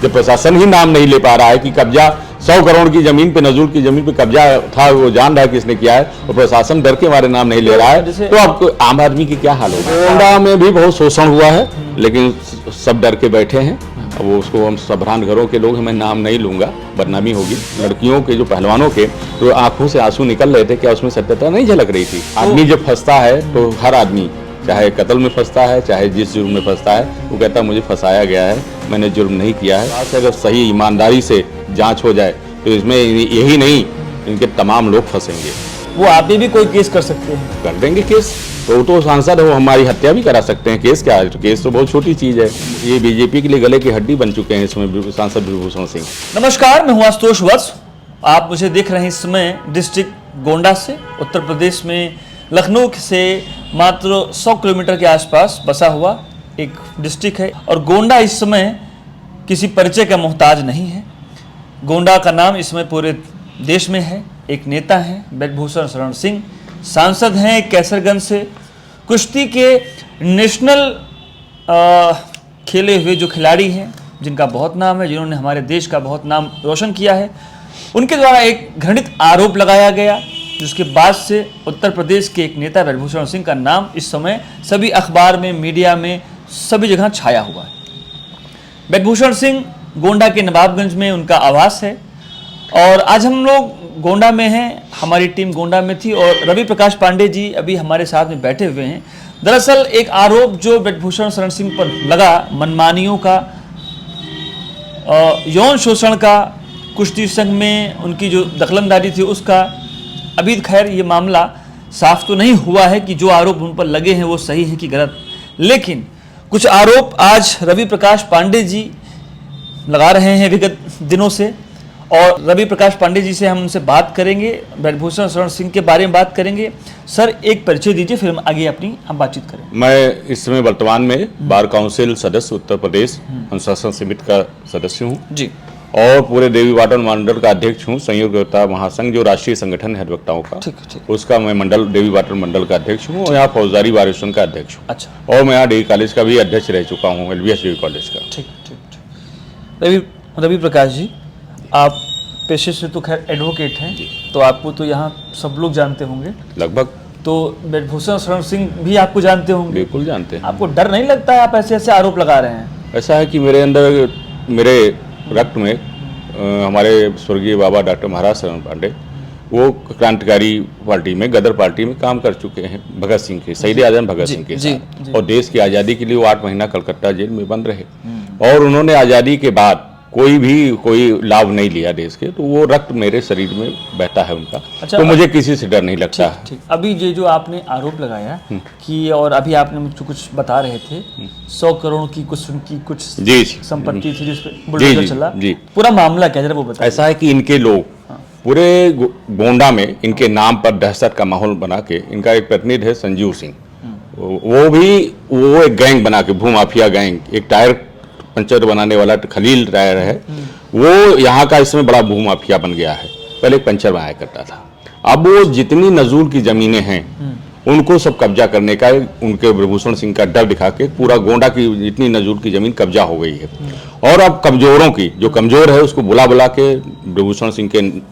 जब प्रशासन ही नाम नहीं ले पा रहा है कि कब्जा 100 करोड़ की जमीन पे, नजूल की जमीन पे कब्जा था, वो जान रहा है किसने किया है, और प्रशासन डर के हमारे नाम नहीं ले रहा है, तो अब आम आदमी की क्या हाल होगा। गोंडा में भी बहुत शोषण हुआ है, लेकिन सब डर के बैठे हैं। अब वो उसको हम सबरान घरों के लोग हैं, मैं नाम नहीं लूंगा, बदनामी होगी। लड़कियों के जो पहलवानों के तो आंखों से आंसू निकल रहे थे, क्या उसमें सत्यता नहीं झलक रही थी। आदमी जब फंसता है तो हर आदमी चाहे कत्ल में फंसता है, चाहे जिस जुर्म में फंसता है, वो कहता है मुझे फंसाया गया है, मैंने जुर्म नहीं किया है। अगर सही ईमानदारी से जांच हो जाए तो इसमें यही नहीं, इनके तमाम लोग फंसेंगे। वो आप भी कोई केस कर सकते हैं? कर देंगे केस, तो सांसद हो, हमारी हत्या भी करा सकते हैं। केस क्या है, तो केस तो बहुत छोटी चीज है। ये बीजेपी के लिए गले की हड्डी बन चुके हैं इसमें सांसद ब्रजभूषण सिंह। नमस्कार, मैं हूं आशुतोष वत्स। आप मुझे देख रहे हैं इस समय डिस्ट्रिक्ट गोंडा से, उत्तर प्रदेश में लखनऊ से मात्र 100 किलोमीटर के आसपास बसा हुआ एक डिस्ट्रिक्ट है। और गोंडा इस समय किसी परिचय का मोहताज नहीं है। गोंडा का नाम इस समय पूरे देश में है। एक नेता हैं ब्रजभूषण शरण सिंह, सांसद हैं कैसरगंज से, कुश्ती के नेशनल खेले हुए जो खिलाड़ी हैं, जिनका बहुत नाम है, जिन्होंने हमारे देश का बहुत नाम रोशन किया है। उनके द्वारा एक घृणित आरोप लगाया गया, जिसके बाद से उत्तर प्रदेश के एक नेता ब्रजभूषण सिंह का नाम इस समय सभी अखबार में, मीडिया में, सभी जगह छाया हुआ है। ब्रजभूषण सिंह गोंडा के नवाबगंज में उनका आवास है, और आज हम लोग गोंडा में हैं। हमारी टीम गोंडा में थी और रवि प्रकाश पांडे जी अभी हमारे साथ में बैठे हुए हैं। दरअसल एक आरोप जो ब्रजभूषण शरण सिंह पर लगा, मनमानियों का, यौन शोषण का, कुश्ती संघ में उनकी जो दखलंदाजी थी उसका। अभी खैर ये मामला साफ तो नहीं हुआ है कि जो आरोप उन पर लगे हैं वो सही है कि गलत, लेकिन कुछ आरोप आज रवि प्रकाश पांडे जी लगा रहे हैं विगत दिनों से। और रवि प्रकाश पांडे जी से हम उनसे बात करेंगे, ब्रजभूषण शरण सिंह के बारे में बात करेंगे। सर, एक परिचय दीजिए, फिर हम आगे अपनी बातचीत करें। मैं इस समय वर्तमान में बार काउंसिल सदस्य उत्तर प्रदेश अनुशासन समिति का सदस्य हूँ जी, और पूरे देवी वाटन मंडल का अध्यक्ष हूँ। संयुक्त महासंघ जो राष्ट्रीय संगठन है अधिवक्ताओं का, ठीक। उसका मैं मंडल देवी वाटन मंडल का अध्यक्ष हूँ, और यहाँ फौजदारी बार एसोसिएशन का अध्यक्ष हूँ। अच्छा। और मैं यहाँ डेवी कॉलेज का भी अध्यक्ष रह चुका हूँ, LBS डेवी कॉलेज का। ठीक। रवि प्रकाश जी, आप पेशे से तो खैर एडवोकेट हैं, तो आपको तो यहाँ सब लोग जानते होंगे लगभग। तो ब्रजभूषण शरण सिंह भी आपको जानते होंगे? बिल्कुल जानते हैं। आपको डर नहीं लगता है, आप ऐसे ऐसे आरोप लगा रहे हैं? ऐसा है कि मेरे अंदर, मेरे रक्त में हमारे स्वर्गीय बाबा डॉक्टर महाराज शरण पांडे, वो क्रांतिकारी पार्टी में, गदर पार्टी में काम कर चुके हैं भगत सिंह के, शहीद आजम भगत सिंह के साथ। और देश की आज़ादी के लिए वो 8 महीना कलकत्ता जेल में बंद रहे, और उन्होंने आज़ादी के बाद कोई लाभ नहीं लिया देश के, तो वो रक्त मेरे शरीर में बहता है उनका। अच्छा, तो मुझे किसी से डर नहीं लगता। ठीक। अभी ये जो आपने आरोप लगाया कि, और अभी आपने मुझे कुछ बता रहे थे, 100 करोड़ की कुछ संपत्ति थी जिस पे बुलडोजर चला, पूरा मामला क्या, जरा वो बताइए। ऐसा है कि इनके लोग पूरे गोंडा में इनके नाम पर दहशत का माहौल बना के, इनका एक प्रतिनिधि है संजीव सिंह, वो एक गैंग बना के, भूमाफिया गैंग, एक टायर पंचर बनाने वाला खलील टायर है, वो यहाँ का इसमें बड़ा भूमाफिया बन गया है। पहले पंचर बनाया करता था, अब वो जितनी नजूल की जमीनें हैं उनको सब कब्जा करने का उनके ब्रजभूषण सिंह का डर दिखा के पूरा गोंडा की जितनी नजूल की जमीन कब्जा हो गई है। और अब कमजोरों की, जो कमजोर है उसको बुला के ब्रजभूषण सिंह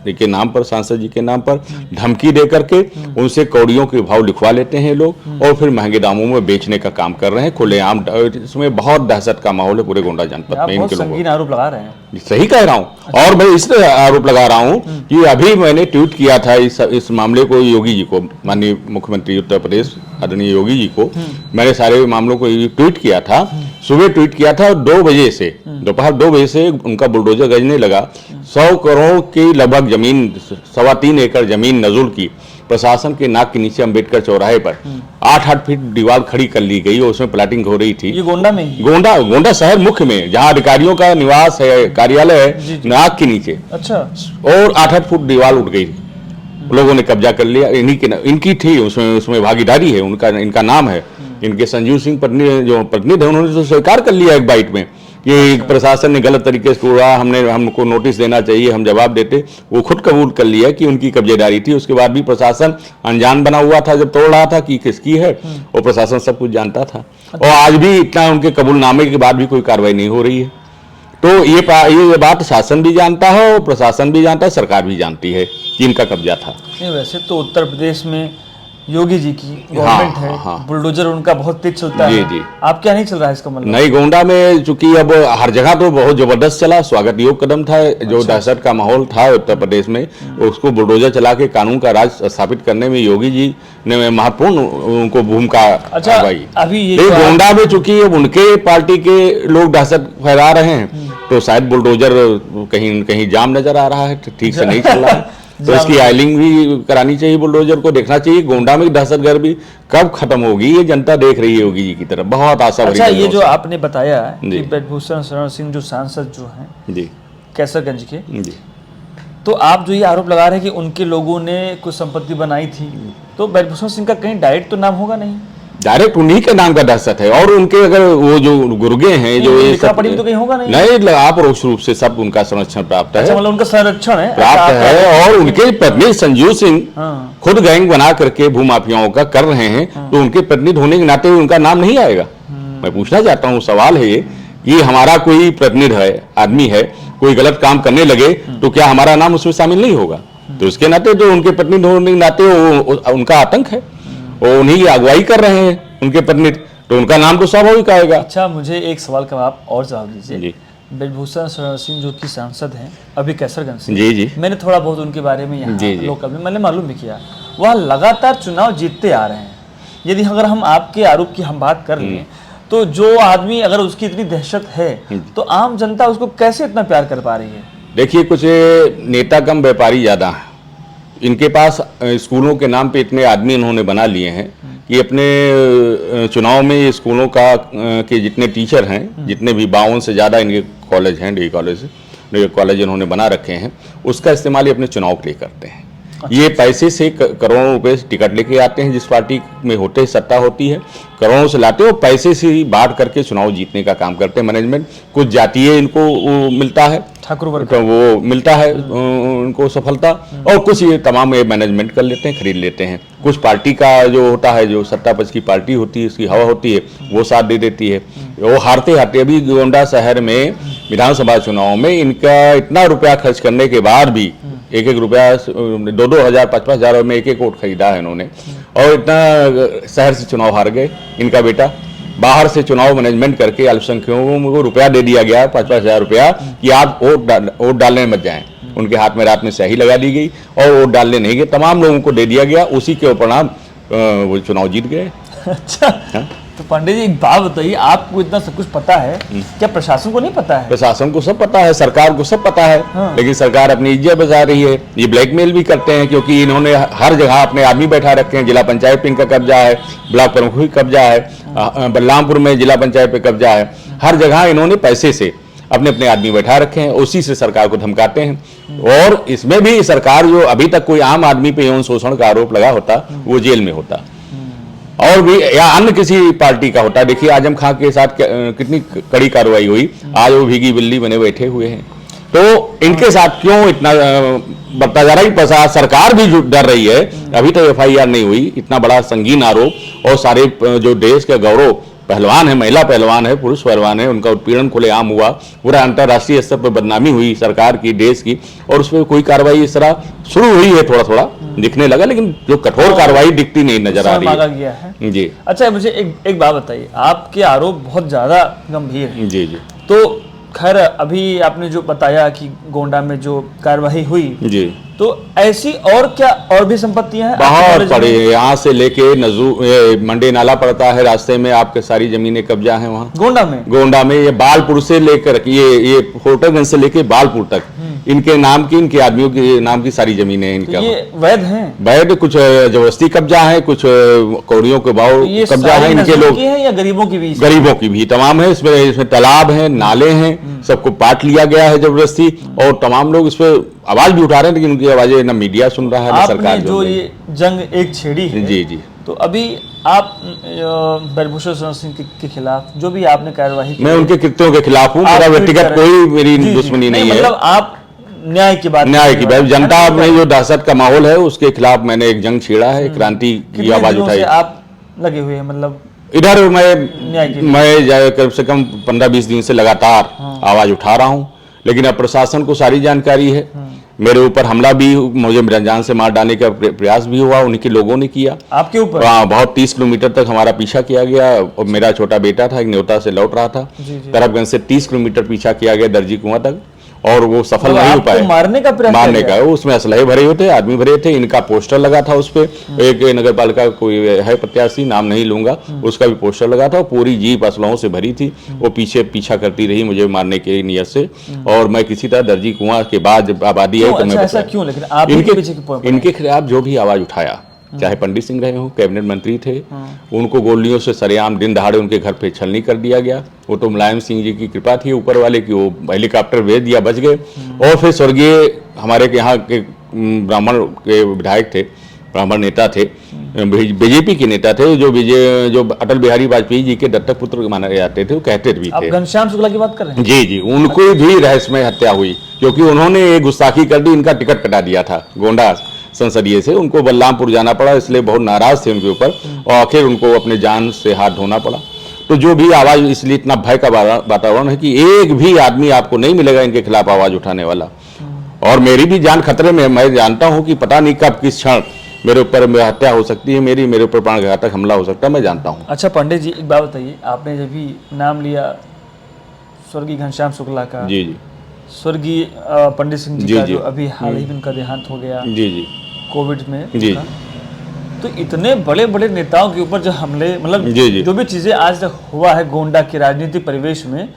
के नाम पर, सांसद जी के नाम पर धमकी दे करके उनसे कौड़ियों के भाव लिखवा लेते हैं लोग, और फिर महंगे दामों में बेचने का काम कर रहे हैं खुलेआम। इसमें बहुत दहशत का माहौल है पूरे गोंडा जनपद में। इनके लोग आरोप लगा रहे हैं, सही कह रहा हूँ। और मैं इसलिए आरोप लगा रहा हूँ कि अभी मैंने ट्वीट किया था इस मामले को योगी जी को, माननीय मुख्यमंत्री उत्तर प्रदेश आदरणीय योगी जी को, मैंने सारे मामलों को ट्वीट किया था, सुबह ट्वीट किया था। 2 बजे से, दोपहर 2 बजे से उनका बुलडोजर गजने लगा। 100 करोड़ की लगभग जमीन, 3.25 एकड़ जमीन नजूल की, प्रशासन के नाक के नीचे अंबेडकर चौराहे पर 8-8 फीट दीवार खड़ी कर ली गई और उसमें प्लाटिंग हो रही थी। ये गोंडा में, गोंडा शहर मुख्य में, जहां अधिकारियों का निवास है, कार्यालय है, नाक के नीचे। अच्छा। और 8-8 फुट दीवार उठ गई, लोगों ने कब्जा कर लिया। इनकी थी, उसमें भागीदारी है, इनका नाम है। इनके संजीव सिंह जो प्रतिनिधि है, उन्होंने तो स्वीकार कर लिया एक बाइट में कि प्रशासन ने गलत तरीके से तोड़ा, हमको नोटिस देना चाहिए, हम जवाब देते। वो खुद कबूल कर लिया कि उनकी कब्जेदारी थी। उसके बाद भी प्रशासन अनजान बना हुआ था जब तोड़ रहा था कि किसकी है, और प्रशासन सब कुछ जानता था। और आज भी इतना उनके कबूलनामे के बाद भी कोई कार्रवाई नहीं हो रही है। तो ये बात शासन भी जानता है और प्रशासन भी जानता है, सरकार भी जानती है कि इनका कब्जा था। नहीं, वैसे तो उत्तर प्रदेश में योगी जी की गवर्नमेंट है, बुलडोजर उनका बहुत तेज चलता है। जी। आप क्या नहीं चल रहा है इसका मतलब? नहीं, गोंडा में चूंकि अब हर जगह तो बहुत जबरदस्त चला, स्वागत योग्य कदम था। जो दहशत का माहौल था उत्तर प्रदेश में, उसको बुलडोजर चला के कानून का राज स्थापित करने में योगी जी ने महत्वपूर्ण उनको भूमिका निभाई। अभी ये गोंडा में चूंकि अब उनके पार्टी के लोग दहशत फैला रहे हैं, तो शायद बुलडोजर कहीं कहीं जाम नजर आ रहा है, ठीक से नहीं चल रहा है। तो इसकी आइलिंग भी करानी चाहिए, बुलडोजर को देखना चाहिए गोंडा में दहशतगर्दी कब खत्म होगी, ये जनता देख रही है योगी जी की तरफ, बहुत आशा भरी। अच्छा, ये जो आपने बताया कि ब्रजभूषण शरण सिंह जो सांसद जो हैं जी कैसरगंज के जी, तो आप जो ये आरोप लगा रहे हैं कि उनके लोगों ने कुछ संपत्ति बनाई थी, तो ब्रजभूषण सिंह का कहीं डायरेक्ट तो नाम होगा नहीं? डायरेक्ट उन्हीं के नाम का दहशत है, और उनके अगर वो जो गुर्गे हैं जो ये सब तो कहीं होगा नहीं? नहीं, आप रूप से सब उनका संरक्षण प्राप्त है। अच्छा, मतलब उनका संरक्षण है प्राप्त है। और उनके पत्नी संजीव सिंह खुद गैंग बना करके भूमाफियाओं का कर रहे हैं, तो उनके प्रतिनिधि होने के नाते उनका नाम नहीं आएगा। मैं पूछना चाहता हूँ, सवाल है ये कि हमारा कोई प्रतिनिधि है, आदमी है, कोई गलत काम करने लगे तो क्या हमारा नाम उसमें शामिल नहीं होगा? तो इसके नाते जो उनके प्रतिनिधि होने के नाते उनका आतंक है, वो उन्हीं की अगुवाई कर रहे हैं उनके प्रतिनिधि, तो उनका नाम तो स्वाभाविक आएगा। अच्छा, मुझे एक सवाल का आप और जवाब दीजिए। ब्रजभूषण शरण सिंह जो कि सांसद हैं अभी कैसरगंज से, जी, मैंने थोड़ा बहुत उनके बारे में यहाँ लोकल में मैंने मालूम भी किया, वह लगातार चुनाव जीतते आ रहे हैं। यदि अगर हम आपके आरोप की हम बात कर लें, तो जो आदमी अगर उसकी इतनी दहशत है, तो आम जनता उसको कैसे इतना प्यार कर पा रही है? देखिए, कुछ नेता कम व्यापारी ज्यादा हैं। इनके पास स्कूलों के नाम पे इतने आदमी इन्होंने बना लिए हैं कि अपने चुनाव में स्कूलों का के जितने टीचर हैं, जितने भी 52 से ज़्यादा इनके कॉलेज हैं, डिग्री कॉलेज इन्होंने बना रखे हैं, उसका इस्तेमाल ये अपने चुनाव के लिए करते हैं। ये पैसे से करोड़ों रुपए टिकट लेके आते हैं, जिस पार्टी में होते सत्ता होती है, करोड़ों से लाते हैं, और पैसे से ही बांट करके चुनाव जीतने का काम करते हैं मैनेजमेंट। कुछ जातीय इनको मिलता है, ठाकुर वर्ग तो वो मिलता है उनको सफलता, और कुछ ये तमाम ये मैनेजमेंट कर लेते हैं, खरीद लेते हैं। कुछ पार्टी का जो होता है, जो सत्ता पक्ष की पार्टी होती है, उसकी हवा होती है, वो साथ दे देती है। वो हारते हारते अभी गोंडा शहर में विधानसभा चुनाव में इनका इतना रुपया खर्च करने के बाद भी, एक रुपया 2-2 हजार 5-5 हजार में एक वोट खरीदा है इन्होंने, और इतना शहर से चुनाव हार गए। इनका बेटा बाहर से चुनाव मैनेजमेंट करके अल्पसंख्यकों को रुपया दे दिया गया, 5-5 हजार रुपया, कि आप वोट डालने मत जाएं। उनके हाथ में रात में स्याही लगा दी गई और वोट डालने नहीं गए, तमाम लोगों को दे दिया गया। उसी के परिणाम वो चुनाव जीत गए। अच्छा, तो पंडित जी एक बात बताइए, आपको इतना सब कुछ पता है, क्या प्रशासन को नहीं पता है? प्रशासन को सब पता है, सरकार को सब पता है, लेकिन सरकार अपनी इज्जत बचा रही है। ये ब्लैकमेल भी करते हैं, क्योंकि इन्होंने हर जगह अपने आदमी बैठा रखे हैं। जिला पंचायत पे इनका कब्जा है, ब्लॉक प्रमुख भी कब्जा है, बलरामपुर में जिला पंचायत पे कब्जा है। हर जगह इन्होंने पैसे से अपने अपने आदमी बैठा रखे हैं, उसी से सरकार को धमकाते हैं। और इसमें भी सरकार, जो अभी तक कोई आम आदमी पे यौन शोषण का आरोप लगा होता, वो जेल में होता, और भी या अन्य किसी पार्टी का होता। देखिए आजम खां के साथ कितनी कड़ी कार्रवाई हुई, आज वो भीगी बिल्ली बने बैठे हुए हैं। तो इनके साथ क्यों इतना बढ़ता जा रहा है? सरकार भी डर रही है, अभी तो FIR नहीं हुई। इतना बड़ा संगीन आरोप, और सारे जो देश के गौरव पहलवान है, महिला पहलवान है, पुरुष पहलवान है, उनका उत्पीड़न खुलेआम हुआ, पूरा अंतर्राष्ट्रीय स्तर पर बदनामी हुई सरकार की, देश की, और उस पर कोई कार्रवाई इस तरह शुरू हुई है, थोड़ा थोड़ा दिखने लगा, लेकिन जो कठोर कार्रवाई दिखती नहीं नजर आ रही है। जी। अच्छा, मुझे एक बात बताइए, आपके आरोप बहुत ज्यादा गंभीर है। जी जी। तो खैर, अभी आपने जो बताया कि गोंडा में जो कार्रवाई हुई जी, तो ऐसी और क्या और भी संपत्तियां हैं? बहुत पड़े, यहाँ से लेके मंडी नाला पड़ता है, रास्ते में आपके सारी जमीनें कब्जा है वहाँ गोंडा में। ये बालपुर से लेकर ये फोटोगंज से लेके बालपुर तक इनके नाम की, इनके आदमियों के नाम की सारी जमीनें हैं। इनका ये वैध हैं? वैध, कुछ जबरदस्ती कब्जा है, कुछ कौड़ियों के भाव कब्जा है। इनके लोग या गरीबों की भी? गरीबों की भी तमाम है। इसमें तालाब है, नाले हैं, सबको पाट लिया गया है जबरदस्ती, और तमाम लोग इस पर आवाज भी उठा रहे हैं, लेकिन उनकी आवाजें न मीडिया सुन रहा है, न सरकार। जो ये जंग एक छेड़ी है, जी जी, तो अभी आप ब्रजभूषण शरण सिंह के खिलाफ जो भी आपने कार्रवाई की, मैं उनके कृत्यों के खिलाफ हूँ। मेरा व्यक्तिगत कोई मेरी दुश्मनी नहीं है। मतलब आप न्याय की बात जनता में जो दहशत का माहौल है, उसके खिलाफ मैंने एक जंग छेड़ा है, क्रांति की आवाज उठाई। आप लगे हुए हैं, मतलब इधर न्याय के लिए। मैं कम से कम 15-20 दिन से लगातार आवाज उठा रहा हूं, लेकिन अब प्रशासन को सारी जानकारी है। मेरे ऊपर हमला भी, मुझे रमजान से मार डालने का प्रयास भी हुआ, उन्हीं के लोगों ने किया आपके ऊपर। हाँ, बहुत 30 किलोमीटर तक हमारा पीछा किया गया। और मेरा छोटा बेटा था, एक न्योता से लौट रहा था, तरफगंज से 30 किलोमीटर पीछा किया गया दर्जी कुआं तक, और वो सफल नहीं हो पाए। मारने का प्रयास मारने का, उसमें असलहे भरे हुए थे, आदमी भरे थे। इनका पोस्टर लगा था उस पे, एक नगर पालिका कोई है प्रत्याशी, नाम नहीं लूंगा, उसका भी पोस्टर लगा था। पूरी जीप असलहों से भरी थी, वो पीछा करती रही मुझे मारने की नियत से। और मैं किसी तरह दर्जी कुआं के बाद आबादी है तो मैं ऐसा क्यों? लेकिन आप इनके खिलाफ जो भी आवाज उठाया, चाहे पंडित सिंह रहे हो, कैबिनेट मंत्री थे, उनको गोलियों से सरेआम दिन दहाड़े उनके घर पे छलनी कर दिया गया। वो तो मुलायम सिंह जी की कृपा थी ऊपर वाले की, वो हेलीकॉप्टर भेज दिया, बच गए। और फिर स्वर्गीय हमारे के यहाँ के ब्राह्मण के विधायक थे, ब्राह्मण नेता थे, बीजेपी के नेता थे, जो अटल बिहारी वाजपेयी जी के दत्तक पुत्र माने जाते थे, वो कहते भी थे। घनश्याम शुक्ला की बात कर रहे हैं? जी, उनको भी रहस्यमय हत्या हुई, क्योंकि उन्होंने गुस्ताखी कर दी, इनका टिकट कटा दिया था गोंडा संसदीय से, उनको बलरामपुर जाना पड़ा, इसलिए बहुत नाराज थे उनके ऊपर, और आखिर उनको अपने जान से हाथ धोना पड़ा। तो जो भी आवाज, इसलिए इतना भय का वातावरण है कि एक भी आदमी आपको नहीं मिलेगा इनके खिलाफ आवाज उठाने वाला। और मेरी भी जान खतरे में, मैं जानता हूं कि पता नहीं कब किस क्षण मेरे ऊपर हत्या हो सकती है, मेरे ऊपर प्राणघातक हमला हो सकता है, मैं जानता हूं। अच्छा पंडित जी, एक बात बताइए, आपने जब भी नाम लिया स्वर्गीय घनश्याम शुक्ला का, जी, स्वर्गीय पंडित सिंह जी का, जो अभी हाल ही में उनका देहांत हो गया कोविड में, तो इतने बड़े बड़े नेताओं के ऊपर जो हमले, मतलब जो भी चीजें आज तक हुआ है गोंडा के राजनीतिक परिवेश में,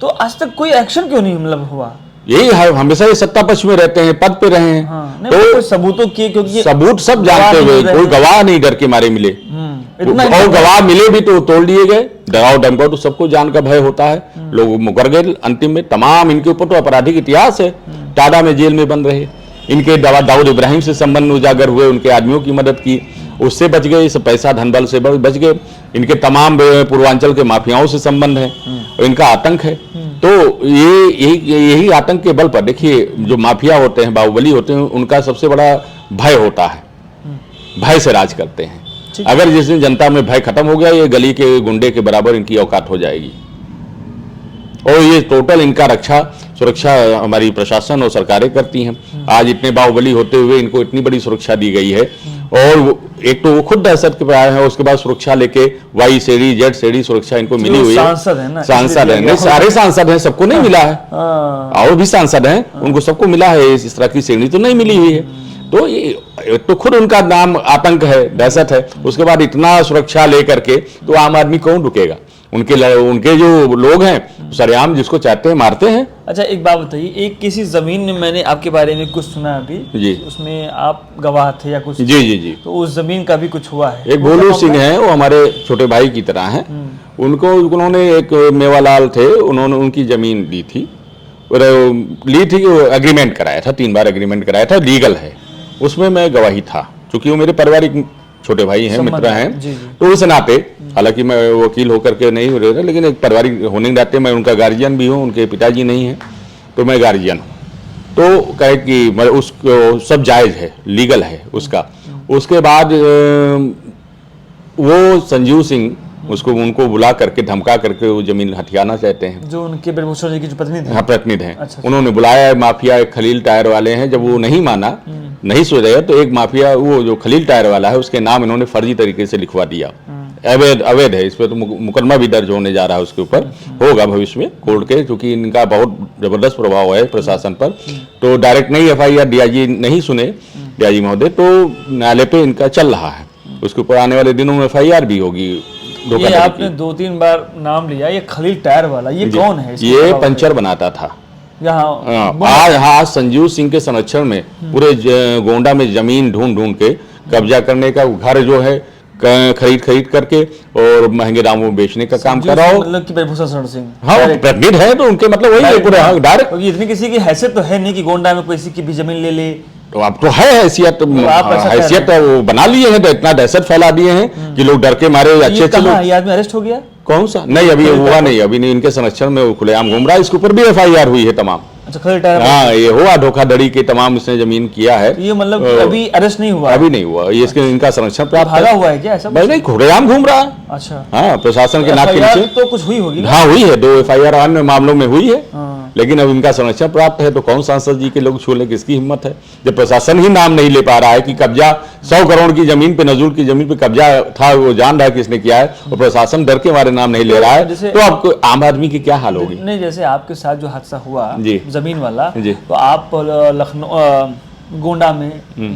तो आज तक कोई एक्शन क्यों नहीं मतलब हुआ? यही है, हमेशा ये सत्ता पक्ष में रहते हैं, पद पे रहे हैं। तो कोई सबूतों की, क्योंकि सबूत सब जानते हुए कोई गवाह नहीं डर के मारे मिले, और गवाह मिले भी तो तोड़ दिए गए। डराव धमकाओ तो सबको जान का भय होता है, लोग मुकर गए अंतिम में। तमाम इनके ऊपर तो आपराधिक इतिहास है, टाडा में जेल में बंद रहे, इनके दाऊद इब्राहिम से संबंध उजागर हुए, उनके आदमियों की मदद की, उससे बच गए, इस पैसा धन बल से बच गए। इनके तमाम पूर्वांचल के माफियाओं से संबंध है, इनका आतंक है। तो यही आतंक के बल पर, देखिए जो माफिया होते हैं, बाहुबली होते हैं, उनका सबसे बड़ा भय होता है, भय से राज करते हैं। अगर जिस दिन जनता में भय खत्म हो गया, ये गली के गुंडे के बराबर इनकी औकात हो जाएगी। और ये टोटल इनका सुरक्षा हमारी प्रशासन और सरकारें करती हैं। आज इतने बाहुबली होते हुए इनको इतनी बड़ी सुरक्षा दी गई है, और एक तो वो खुद दहशत के आए हैं, उसके बाद सुरक्षा लेके वाई श्रेणी, जेड श्रेणी सुरक्षा इनको मिली हुई है। सांसद है, सारे सांसद हैं, सबको नहीं मिला है, और भी सांसद हैं, उनको सबको मिला है, इस तरह की श्रेणी तो नहीं मिली हुई है। तो ये तो खुद उनका नाम आतंक है, दहशत है, उसके बाद इतना सुरक्षा लेकर के तो आम आदमी कौन रुकेगा? उनके जो लोग हैं सरेआम जिसको चाहते हैं मारते हैं। अच्छा एक बात बताइए, एक किसी जमीन में मैंने आपके बारे में कुछ सुना अभी जी, उसमें आप गवाह थे या कुछ? जी, तो उस जमीन का भी कुछ हुआ है? एक भोलू सिंह है, वो हमारे छोटे भाई की तरह हैं। उन्होंने एक मेवालाल थे, उन्होंने उनकी जमीन ली थी, एग्रीमेंट कराया था, 3 बार एग्रीमेंट कराया था, लीगल है, उसमें मैं गवाही था, क्योंकि वो मेरे पारिवारिक छोटे भाई हैं, मित्र हैं। तो उस नाते, हालांकि मैं वकील होकर के नहीं हो रहा, लेकिन एक पारिवारिक होने के नाते मैं उनका गार्जियन भी हूँ, उनके पिताजी नहीं हैं तो मैं गार्जियन हूँ। तो कहे कि मतलब उसको सब जायज है, लीगल है उसका। उसके बाद वो संजीव सिंह उनको बुला करके धमका करके वो जमीन हथियाना चाहते हैं, जो उनके ब्रह्मभूषण जी की जो प्रतिनिधि हैं। हाँ, प्रतिनिधि हैं। अच्छा। उन्होंने बुलाया, माफिया एक खलील टायर वाले हैं, जब वो नहीं माना, नहीं सोचा, तो एक माफिया वो जो खलील टायर वाला है उसके नाम इन्होंने फर्जी तरीके से लिखवा दिया। अवैध है, इस पर तो मुकदमा भी दर्ज होने जा रहा है, उसके ऊपर होगा भविष्य में कोर्ट के, क्योंकि इनका बहुत जबरदस्त प्रभाव है प्रशासन पर। तो डायरेक्ट नहीं FIR डीआईजी नहीं सुने, डीआईजी महोदय, तो न्यायालय पे इनका चल रहा है, उसके ऊपर आने वाले दिनों में FIR भी होगी। ये आपने 2-3 बार नाम लिया, ये खलील टायर वाला, ये कौन है? ये पंचर बनाता था आज संजीव सिंह के संरक्षण में पूरे गोंडा में जमीन ढूंढ के कब्जा करने का, घर जो है खरीद करके और महंगे दामों में बेचने का काम कर रहा हो। मतलब कि ब्रह्मभूषण सिंह, हाँ, प्रतिनिधि है, तो उनके मतलब वही है पूरे डायरेक्ट। इतनी किसी की हैसियत तो है नहीं कि गोंडा में किसी की भी जमीन ले ले। तो अब तो है हैसियत, वो बना लिए हैं, तो इतना दहशत फैला दिए हैं कि लोग डर के मारे। अच्छे लोग। ये आदमी अरेस्ट हो गया? कौन सा? नहीं, अभी हुआ नहीं, अभी नहीं, इनके संरक्षण में वो खुलेआम घूम रहा है, इसके ऊपर भी FIR हुई है तमाम। अच्छा, खरीद रिटायर। हाँ, ये हुआ धोखाधड़ी के तमाम उसने जमीन किया है। ये मतलब अभी अरेस्ट नहीं हुआ? अभी नहीं हुआ, ये इसके इनका संरक्षण प्राप्त भागा हुआ है क्या ऐसा? भाई नहीं, खुलेआम घूम रहा है। अच्छा, हाँ, प्रशासन के नाक के FIR नीचे तो कुछ हुई होगी ना? हाँ हुई है, 2 FIR अन्य मामलों में हुई है। हाँ। लेकिन अब इनका संरक्षण प्राप्त है तो कौन सांसद जी के लोग छूने की इसकी हिम्मत है, जब प्रशासन ही नाम नहीं ले पा रहा है कि कब्जा 100 करोड़ की जमीन पे, नजूल की जमीन पे कब्जा था, वो जान रहा है किसने किया है, और प्रशासन डर के हमारे नाम नहीं ले रहा है, तो अब आम आदमी की क्या हाल होगी? नहीं, जैसे आपके साथ जो हादसा हुआ जी। जमीन वाला, जी। तो आप लखनऊ गोंडा में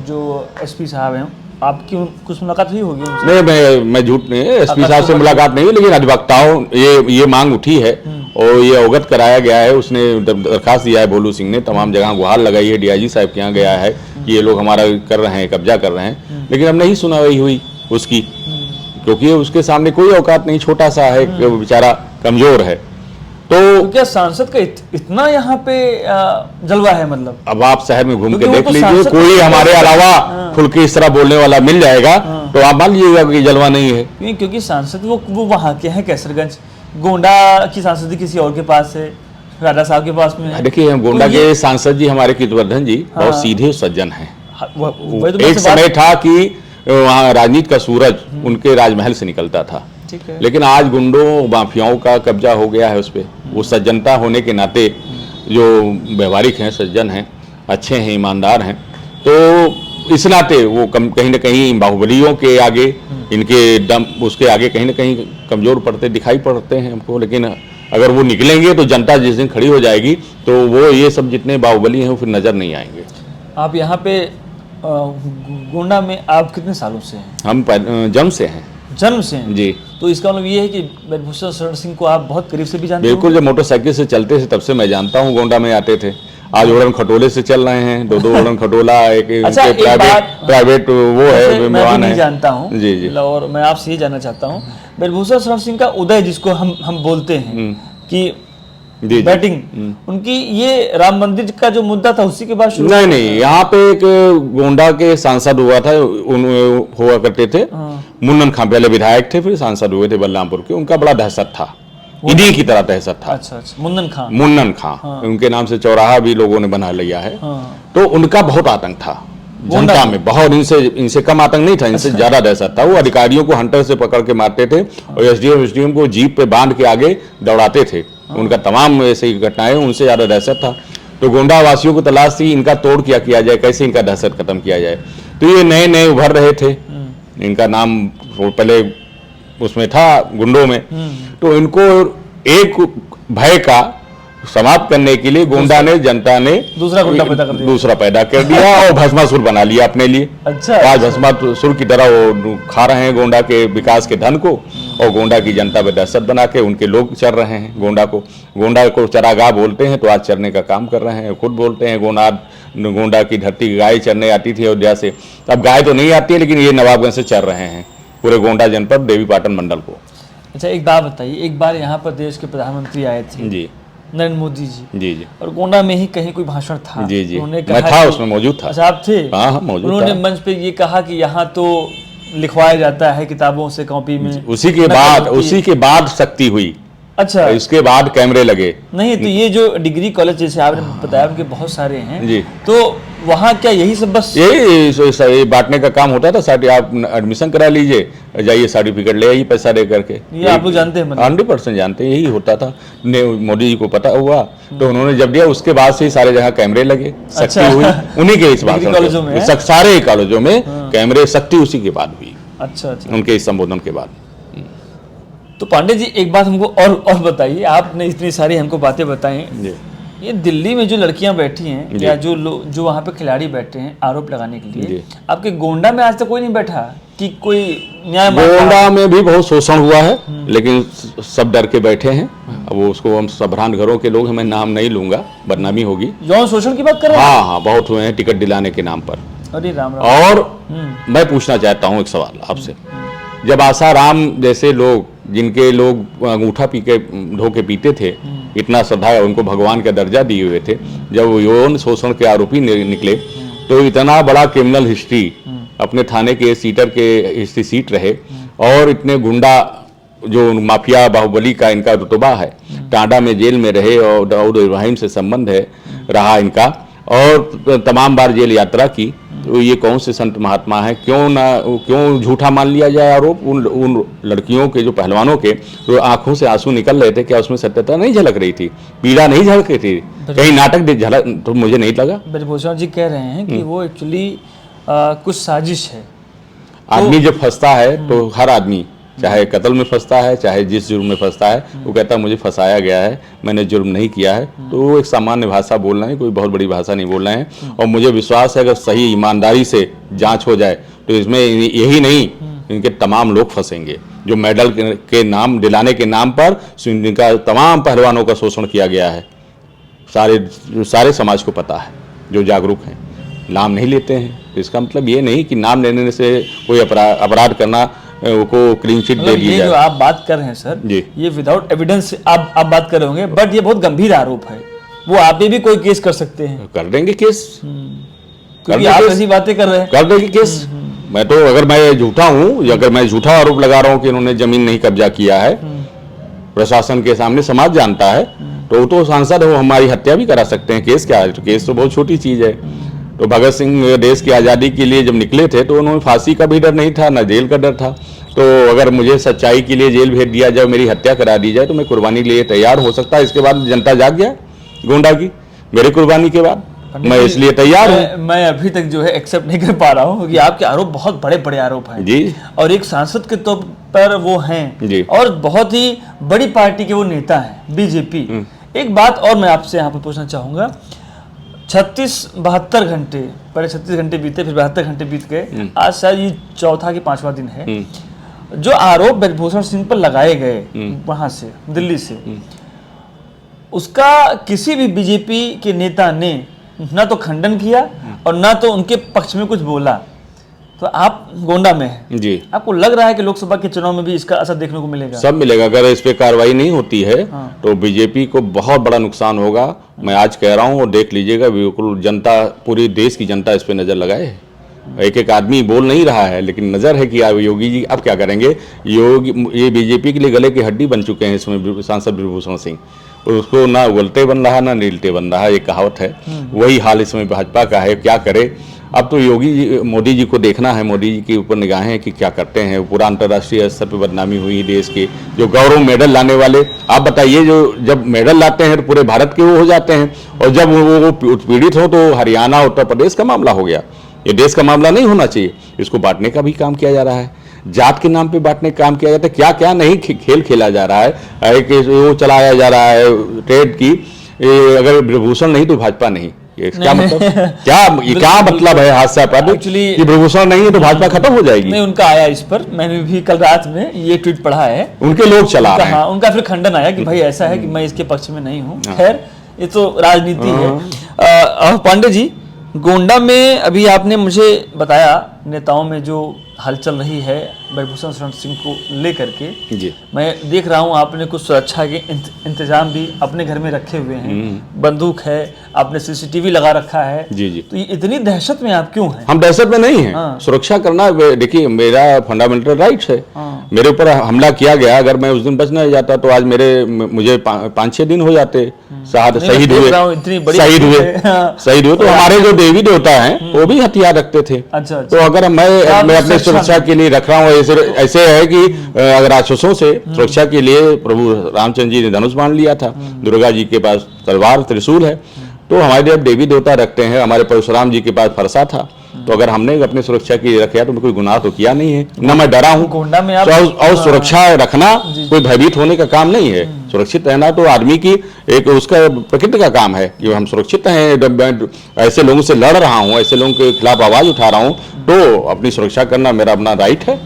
जो SP साहब हैं, आपकी कुछ मुलाकात हुई होगी उनसे? नहीं, मैं झूठ नहीं, SP साहब से मुलाकात नहीं है, लेकिन अधिवक्ताओं ये मांग उठी है और ये अवगत कराया गया है। उसने दरखास्त दिया है, भोलू सिंह ने तमाम जगह गुहार लगाई है, DIG साहब के यहाँ गया है कि ये लोग हमारा कर रहे हैं, कब्जा कर रहे हैं, लेकिन अब नहीं सुनवाई हुई उसकी, क्योंकि उसके सामने कोई औकात नहीं, छोटा सा है, बेचारा कमजोर है। तो क्या सांसद का इतना यहाँ पे जलवा है? मतलब अब आप शहर में घूम के क्योंकि वो देख तो लीजिए, सांसद कोई हमारे अलावा खुल के इस तरह बोलने वाला मिल जाएगा तो आप मान लीजिएगा कि जलवा नहीं है। क्योंकि सांसद वो वहाँ के हैं कैसरगंज, गोंडा की सांसद किसी और के पास है, राजा साहब के पास में है। देखिए, हम गोंडा के सांसद जी हमारे कीर्तिवर्धन जी बहुत सीधे सज्जन हैं। एक समय था कि वहाँ राजनीति का सूरज उनके राजमहल से निकलता था, लेकिन आज गुंडों माफियाओं का कब्जा हो गया है उस पर। वो सज्जनता होने के नाते जो व्यवहारिक हैं, सज्जन हैं, अच्छे हैं, ईमानदार हैं, तो इस नाते वो कहीं ना कहीं बाहुबलियों के आगे, इनके दम उसके आगे कहीं ना कहीं कमजोर दिखाई पड़ते हैं हमको। लेकिन अगर वो निकलेंगे तो जनता जिस दिन खड़ी हो जाएगी तो वो ये सब जितने बाहुबली हैं वो फिर नजर नहीं आएंगे। आप यहाँ पे गोंडा में आप कितने सालों से हैं? हम जन्म से हैं। जन्म से हैं जी। तो इसका मतलब ये है कि ब्रजभूषण शरण सिंह को आप बहुत करीब से भी जानते हैं? बिल्कुल, जब मोटरसाइकिल से चलते थे तब से मैं जानता हूँ, गोंडा में आते थे। आज उड़न खटोले से चल रहे हैं, 2 उड़न खटोला, एक प्राइवेट वो है, मैं नहीं जानता हूँ। जी जी। और मैं आपसे ये जानना चाहता हूँ, ब्रजभूषण शरण सिंह का उदय जिसको हम बोलते हैं कि बैटिंग उनकी, ये राम मंदिर का जो मुद्दा था उसी के बाद शुरू? नहीं, यहाँ पे एक गोंडा के सांसद हुआ था, हुआ करते थे मुन्नन खां, पहले विधायक थे फिर सांसद हुए थे बलरामपुर के। उनका बड़ा दहशत था, इन्हीं की तरह दहशत था। अच्छा, मुन्नन खां। हाँ। उनके नाम से चौराहा भी लोगों ने बना लिया है। तो उनका बहुत आतंक था जनता में, बहुत। इनसे कम आतंक नहीं था, इनसे ज्यादा दहशत था। वो अधिकारियों को हंटर से पकड़ के मारते थे और SDM को जीप पे बांध के आगे दौड़ाते थे। उनका तमाम ऐसी घटनाएं, उनसे ज्यादा दहशत था। तो गोंडा वासियों को तलाश थी इनका तोड़ क्या किया जाए, कैसे इनका दहशत खत्म किया जाए। तो ये नए नए उभर रहे थे, इनका नाम पहले उसमें था गुंडों में। तो इनको एक भय का समाप्त करने के लिए गोंडा ने, जनता ने दूसरा पैदा कर दिया और भस्मासुर बना लिया अपने लिए। अच्छा, आज भस्मासुर की तरह वो खा रहे हैं गोंडा के विकास के धन को, और गोंडा की जनता पे दहशत बना के उनके लोग चर रहे हैं गोंडा को चरागाह बोलते हैं, तो आज चरने का काम कर रहे हैं। खुद बोलते हैं गोंडा की धरती की गाय चरने आती थी अयोध्या से, अब गाय तो नहीं आती है, लेकिन ये नवाबगंज से चर रहे हैं पूरे गोंडा जनपद, देवीपाटन मंडल को। अच्छा, एक बात बताइए, एक बार यहाँ पर देश के प्रधानमंत्री आए थे जी, नरेंद्र मोदी जी, और गोंडा में ही कहीं कोई भाषण था? जी, उन्होंने मैं था उसमें मौजूद था। अच्छा, आप थे? हाँ, मौजूद था। उन्होंने मंच पे ये कहा कि यहाँ तो लिखवाया जाता है किताबों से, कॉपी में। उसी के बाद सख्ती हुई। अच्छा, इसके बाद कैमरे लगे। नहीं, तो ये जो डिग्री कॉलेज जैसे आपने बताया उनके बहुत सारे हैं जी, तो वहाँ क्या यही सब बस यही बांटने का काम होता था? आप एडमिशन करा लीजिए, जाइए सर्टिफिकेट ले आइए पैसा दे करके। ये आप लोग जानते हैं? 100% जानते हैं, यही होता था। मोदी जी को पता हुआ तो उन्होंने जब दिया, उसके बाद से ही सारे जगह कैमरे लगे, सख्ती हुई उन्हीं के इस बात में, सारे कॉलेजों में कैमरे, सख्ती उसी के बाद हुई। अच्छा, उनके इस संबोधन के बाद। तो पांडे जी, एक बात हमको और बताइए, आपने इतनी सारी हमको बातें बताई, ये दिल्ली में जो लड़कियां बैठी हैं या जो वहाँ पे खिलाड़ी बैठे हैं आरोप लगाने के लिए, आपके गोंडा में आज तक कोई नहीं बैठा कि कोई न्याय? गोंडा में भी बहुत शोषण हुआ है, लेकिन सब डर के बैठे हैं। अब वो हम सबरान घरों के लोग हैं, मैं नाम नहीं लूंगा, बदनामी होगी। यौन शोषण की बात कर रहे हैं? हाँ, बहुत हुए हैं टिकट दिलाने के नाम पर। अरे राम। और मैं पूछना चाहता हूँ एक सवाल आपसे, जब आसाराम जैसे लोग, जिनके लोग अंगूठा धो के पीते थे, इतना श्रद्धा, उनको भगवान का दर्जा दिए हुए थे, जब वो यौन शोषण के आरोपी निकले तो इतना बड़ा क्रिमिनल हिस्ट्री, अपने थाने के सीटर के हिस्ट्री सीट रहे, और इतने गुंडा जो माफिया बाहुबली का इनका रुतबा है, टांडा में जेल में रहे और दाऊद इब्राहिम से संबंध है, रहा इनका और तमाम बार जेल यात्रा की, तो ये कौन से संत महात्मा हैं? क्यों झूठा मान लिया जाए आरोप? उन लड़कियों के, जो पहलवानों के, जो आंखों से आंसू निकल रहे थे, क्या उसमें सत्यता नहीं झलक रही थी? पीड़ा नहीं झलक रही थी? कहीं नाटक झलक? तो मुझे नहीं लगा। ब्रजभूषण जी कह रहे हैं कि वो एक्चुअली कुछ साजिश है। आदमी जब फंसता है तो हर आदमी, चाहे कत्ल में फंसता है, चाहे जिस जुर्म में फंसता है, वो कहता है मुझे फंसाया गया है, मैंने जुर्म नहीं किया है। तो वो एक सामान्य भाषा बोल रहे हैं, कोई बहुत बड़ी भाषा नहीं बोल रहे हैं। और मुझे विश्वास है अगर सही ईमानदारी से जांच हो जाए तो इसमें यही नहीं, इनके तमाम लोग फंसेंगे जो मेडल के नाम दिलाने के नाम पर इनका तमाम पहलवानों का शोषण किया गया है। सारे समाज को पता है, जो जागरूक हैं। नाम नहीं लेते हैं तो इसका मतलब ये नहीं कि नाम लेने से कोई अपराध करना को क्लीन चिट दे दी जाए। जो आप बात कर रहे हैं सर जी, ये विदाउट एविडेंस आप बात कर रहे होंगे, बट ये बहुत गंभीर आरोप है। वो आप भी कोई केस कर सकते हैं। कर देंगे केस, क्योंकि आप ऐसी बातें कर रहे हैं। कर देंगे केस। मैं तो अगर मैं झूठा हूँ, अगर मैं झूठा आरोप लगा रहा हूँ कि इन्होंने जमीन नहीं कब्जा किया है, प्रशासन के सामने समाज जानता है, तो सांसद हो, हमारी हत्या भी करा सकते हैं। केस क्या है? तो केस तो बहुत छोटी चीज है। तो भगत सिंह देश की आज़ादी के लिए जब निकले थे तो उन्होंने फांसी का भी डर नहीं था, ना जेल का डर था। तो अगर मुझे सच्चाई के लिए जेल भेज दिया जाए, मेरी हत्या करा दी जाए, तो मैं कुर्बानी के लिए तैयार हो सकता है। इसके बाद जनता जाग जाए गोंडा की, मेरे कुर्बानी के बाद मैं इसलिए तैयार हूँ। मैं अभी तक जो है एक्सेप्ट नहीं कर पा रहा हूँ, क्योंकि आपके आरोप बहुत बड़े बड़े आरोप हैं जी, और एक सांसद के तौर पर वो हैं जी, और बहुत ही बड़ी पार्टी के वो नेता हैं, बीजेपी। एक बात और मैं आपसे यहाँ पर पूछना चाहूंगा, 72 घंटे, पहले 36 घंटे बीते, फिर 72 घंटे बीत गए, आज शायद ये चौथा कि 5वां दिन है। जो आरोप ब्रजभूषण सिंह पर लगाए गए वहां से, दिल्ली से, उसका किसी भी बीजेपी के नेता ने ना तो खंडन किया और ना तो उनके पक्ष में कुछ बोला। तो आप गोंडा में हैं जी, आपको लग रहा है कि लोकसभा के चुनाव में भी इसका असर देखने को मिलेगा? सब मिलेगा। अगर इस पे कार्रवाई नहीं होती है तो बीजेपी को बहुत बड़ा नुकसान होगा। मैं आज कह रहा हूं और देख लीजिएगा, बिल्कुल जनता, पूरी देश की जनता इस पे नजर लगाए। एक एक आदमी बोल नहीं रहा है, लेकिन नजर है कि योगी जी अब क्या करेंगे। योगी, ये बीजेपी के लिए गले की हड्डी बन चुके हैं इसमें सांसद ब्रजभूषण सिंह। उसको ना उगलते बन रहा, ना नीलते बन रहा, ये कहावत है। वही हाल इसमें भाजपा का है। क्या करे अब? तो योगी जी, मोदी जी को देखना है, मोदी जी के ऊपर निगाहें कि क्या करते हैं। पूरा अंतर्राष्ट्रीय स्तर पर बदनामी हुई देश की। जो गौरव मेडल लाने वाले, आप बताइए, जो जब मेडल लाते हैं तो पूरे भारत के वो हो जाते हैं, और जब वो पीड़ित हो तो हरियाणा, उत्तर प्रदेश का मामला हो गया। ये देश का मामला नहीं होना चाहिए। इसको बांटने का भी काम किया जा रहा है, जात के नाम पे बांटने का काम किया जाता है। क्या क्या नहीं खेल खेला जा रहा है, कि वो चलाया जा रहा है ट्रेड की। अगर ब्रजभूषण नहीं तो भाजपा नहीं, ये क्या मतलब? क्या मतलब है हादसा पर? एक्चुअली ब्रजभूषण नहीं है तो भाजपा खत्म हो जाएगी। नहीं, उनका आया इस पर, मैंने भी कल रात में ये ट्वीट पढ़ा है, उनके लोग चला रहे हैं। हाँ, उनका फिर खंडन आया कि भाई ऐसा है कि मैं इसके पक्ष में नहीं हूँ। खैर, ये तो राजनीति है। पांडे जी, गोंडा में अभी आपने मुझे बताया नेताओं में जो हलचल रही है ब्रजभूषण शरण सिंह को लेकर के जी, मैं देख रहा हूँ आपने कुछ सुरक्षा के इंतजाम भी अपने घर में रखे हुए हैं। बंदूक है, आपने सीसीटीवी लगा रखा है जी जी। तो ये इतनी दहशत में आप क्यों हैं? हम दहशत में नहीं हैं। सुरक्षा करना, देखिए, मेरा फंडामेंटल राइट्स है। मेरे ऊपर हमला किया गया, अगर मैं उस दिन बच नहीं जाता तो आज मुझे 5-6 दिन हो जाते। शहीद हुए तो हमारे जो देवी देवता हैं वो भी हथियार रखते थे। अच्छा। तो अगर मैं अपने सुरक्षा के लिए रख रहा हूँ, ऐसे है कि राक्षसों से सुरक्षा के लिए प्रभु रामचंद्र जी ने धनुष बांध लिया था, दुर्गा जी के पास तलवार त्रिशूल है, तो हमारे अब देवी देवता रखते हैं। हमारे परशुराम जी के पास फरसा था। तो अगर हमने अपनी सुरक्षा के लिए रखा तो कोई गुनाह तो किया नहीं है, ना मैं डरा हूँ। और सुरक्षा रखना कोई भयभीत होने का काम नहीं है। सुरक्षित रहना तो आदमी की एक उसका प्रकृति का काम है कि हम सुरक्षित हैं। ऐसे लोगों से लड़ रहा हूँ, ऐसे लोगों के खिलाफ आवाज उठा रहा हूँ, तो अपनी सुरक्षा करना मेरा अपना राइट है।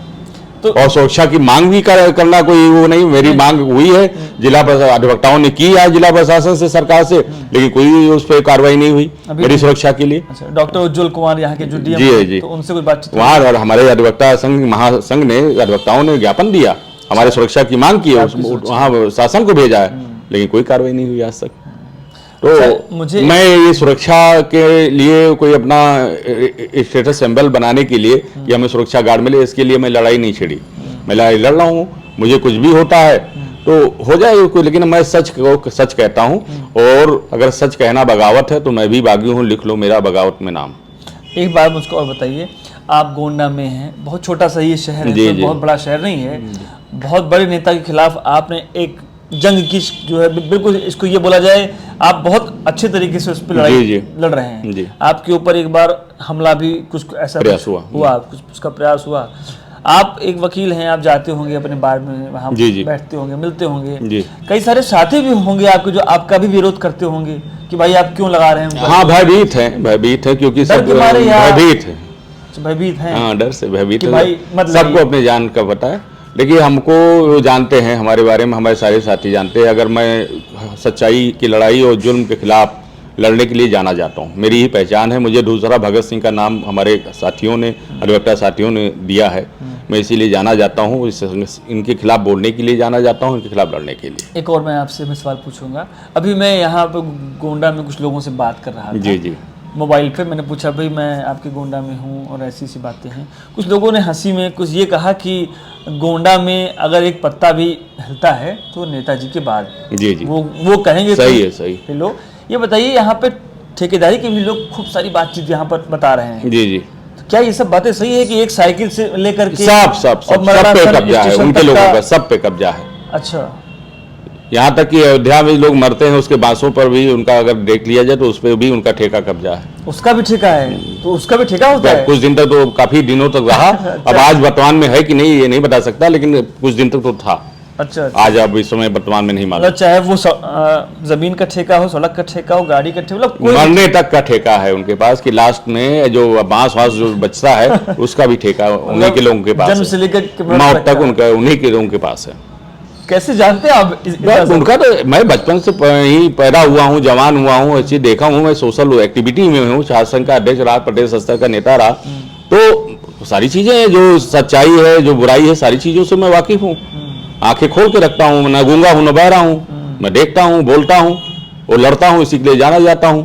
तो और सुरक्षा की मांग भी करना कोई वो नहीं। मेरी मांग हुई है, जिला अधिवक्ताओं ने की है जिला प्रशासन से, सरकार से, लेकिन कोई उस पर कार्रवाई नहीं हुई मेरी सुरक्षा के लिए। अच्छा, डॉक्टर उज्जवल कुमार यहाँ के जो डीएम जी, तो उनसे कोई बातचीत वहाँ हमारे अधिवक्ता संघ, महासंघ ने, अधिवक्ताओं ने ज्ञापन दिया, हमारे सुरक्षा की मांग की है, वहाँ शासन को भेजा है, लेकिन कोई कार्रवाई नहीं हुई आज तक। तो मुझे मैं ये सुरक्षा के लिए कोई अपना स्टेटस सिंबल बनाने के लिए कि हमें सुरक्षा गार्ड मिले, इसके लिए मैं लड़ाई नहीं छिड़ी। मैं लड़ाई लड़ रहा हूँ। मुझे कुछ भी होता है तो तो हो जाएगा कोई, लेकिन मैं सच को सच कहता हूँ, और अगर सच कहना बगावत है तो मैं भी बागी हूँ, लिख लो मेरा बगावत में नाम। एक बात मुझको और बताइए, आप गोंडा में हैं, बहुत छोटा सा ये शहर है, जी, तो जी। बहुत बड़ा शहर नहीं है, बहुत बड़े नेता के खिलाफ आपने एक जंग की जो है, बिल्कुल इसको ये बोला जाए आप बहुत अच्छे तरीके से उस पर लड़ाई जी, जी। लड़ रहे हैं। जी। आपके ऊपर एक बार हमला भी कुछ ऐसा प्रयास हुआ। कुछ उसका प्रयास हुआ। आप एक वकील हैं, आप जाते होंगे अपने बार में, वहाँ जी, जी। बैठते होंगे, मिलते होंगे, जी। कई सारे साथी भी होंगे आपके जो आपका भी विरोध करते होंगे कि भाई आप क्यों लगा रहे हैं। हाँ, भयभीत है क्योंकि डर सब के मारे या भयभीत है। भयभीत हैं हाँ, डर से भयभीत कि है। भाई मत लड़िए। सबको अपनी जान का पता है। देखिए, हमको जानते हैं, हमारे बारे में हमारे सारे साथी जानते हैं। अगर मैं सच्चाई की लड़ाई और जुल्म के खिलाफ लड़ने के लिए जाना जाता हूँ, मेरी ही पहचान है। मुझे दूसरा भगत सिंह का नाम हमारे साथियों ने, अधिवक्ता साथियों ने दिया है। मैं इसीलिए जाना जाता हूँ, इनके खिलाफ बोलने के लिए जाना जाता हूँ, इनके खिलाफ लड़ने के लिए। एक और मैं आपसे सवाल पूछूंगा। अभी मैं यहाँ पे गोंडा में कुछ लोगों से बात कर रहा था, जी, जी। मोबाइल पे। मैंने पूछा भाई मैं आपके गोंडा में हूँ और ऐसी सी बातें हैं। कुछ लोगों ने हंसी में कुछ ये कहा कि गोंडा में अगर एक पत्ता भी हिलता है तो नेताजी के बाद। जी, जी। वो कहेंगे सही है, सही। तो लोग ये बताइए, यहाँ पे ठेकेदारी के भी लोग खूब सारी बातचीत यहाँ पर बता रहे हैं। जी, जी। तो क्या ये सब बातें सही है कि एक साइकिल से लेकर के सब और मराठा पे सन कब्जा है, स्टेशन उनके तक लोगों का- का सब पे कब्जा है। अच्छा, यहाँ तक कि अयोध्या में लोग मरते हैं, उसके बांसों पर भी उनका अगर देख लिया जाए तो उस पर भी उनका ठेका कब्जा है। उसका भी ठेका है, तो उसका भी ठेका होता है। कुछ दिन तक तो, काफी दिनों तक रहा। अब आज वर्तमान में है कि नहीं ये नहीं बता सकता, लेकिन कुछ दिन तक तो था। अच्छा, आज अब इस समय वर्तमान में नहीं मालूम। मतलब चाहे वो जमीन का ठेका हो, सड़क का ठेका हो, गाड़ी का ठेका, मतलब कोई मरने तक का ठेका है उनके पास, कि लास्ट में जो बांस वास जो बचता है उसका भी ठेका उन्हीं के लोगों के पास जन्म से है। लेकर के मृत्यु मौत तक का। उनका उन्हीं के लोगों के पास है। कैसे जानते हैं आप बस उनका तो, मैं बचपन से ही पैदा हुआ हूँ, जवान हुआ हूँ, अच्छी देखा हूँ। मैं सोशल एक्टिविटी में हूँ, शासन का अध्यक्ष रहा, प्रदेश स्तर का नेता रहा, तो सारी चीजें जो सच्चाई है, जो बुराई है, सारी चीजों से मैं वाकिफ हूँ। आंखें खोल के रखता हूँ, न गूंगा हूँ न बहरा हूँ। मैं देखता हूँ, बोलता हूँ और लड़ता हूँ, इसी के लिए जाना जाता हूँ।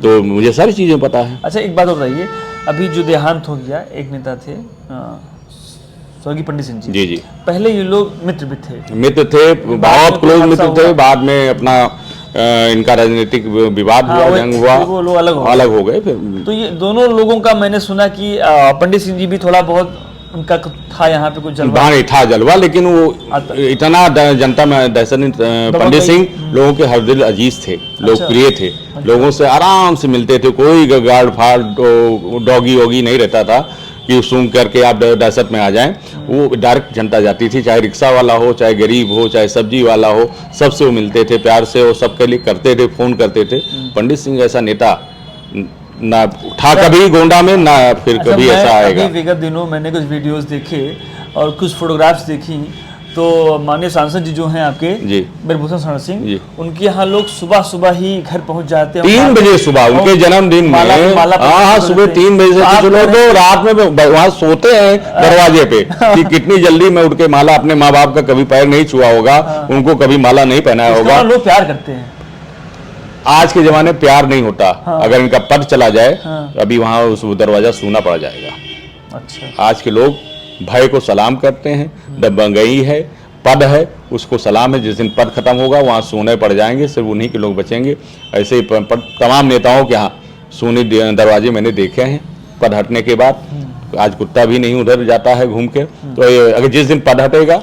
तो मुझे सारी चीजें पता है। अच्छा, एक बात और बताइए, अभी जो देहांत हो गया, एक नेता थे स्वर्गीय पंडित सिंह जी। जी, जी। पहले ये लोग मित्र भी थे, मित्र थे, बहुत क्लोज मित्र थे। हुआ। बाद में अपना इनका राजनीतिक विवाद हाँ, हुआ, जंग हुआ, वो लोग अलग हो गए फिर। तो ये दोनों लोगों का मैंने सुना कि पंडित सिंह जी भी थोड़ा बहुत उनका था यहाँ पे कुछ जलवा। वहाँ था जलवा, लेकिन वो इतना जनता में दहशत नहीं। पंडित सिंह लोगों के हर दिल अजीज थे, लोकप्रिय थे। लोगों से आराम से मिलते थे, कोई गाड़ फाड़ डॉगी वोगी नहीं रहता था कि सूंघ करके आप दहशत में आ जाएं। वो डायरेक्ट जनता जाती थी, चाहे रिक्शा वाला हो, चाहे गरीब हो, चाहे सब्जी वाला हो, सबसे वो मिलते थे प्यार से, और सबके लिए करते थे, फोन करते थे। पंडित सिंह ऐसा नेता ना था कभी गोंडा में, ना फिर कभी ऐसा आएगा। अभी विगत दिनों मैंने कुछ वीडियोस देखे और कुछ फोटोग्राफ्स देखी, तो माननीय सांसद जी जो हैं आपके जी, ब्रजभूषण शरण सिंह जी, उनके यहाँ लोग सुबह सुबह ही घर पहुंच जाते हैं। 3 बजे सुबह, उनके जन्मदिन में। हाँ, सुबह 3 बजे से कुछ लोग तो रात में वहाँ सोते हैं दरवाजे पे कि कितनी जल्दी मैं उठ के माला, अपने माँ बाप का कभी पैर नहीं छुआ होगा, उनको कभी माला नहीं पहनाया होगा। लोग प्यार करते हैं। आज के जमाने में प्यार नहीं होता। अगर इनका पद चला जाए, अभी वहाँ उस दरवाजा सूना पड़ जाएगा। अच्छा, आज के लोग भय को सलाम करते हैं। दबंगई है, पद है, उसको सलाम है। जिस दिन पद खत्म होगा वहाँ सोने पड़ जाएंगे, सिर्फ उन्हीं के लोग बचेंगे। ऐसे ही तमाम नेताओं के यहाँ सोने दरवाजे मैंने देखे हैं पद हटने के बाद। आज कुत्ता भी नहीं उधर जाता है घूम के। तो अगर जिस दिन पद हटेगा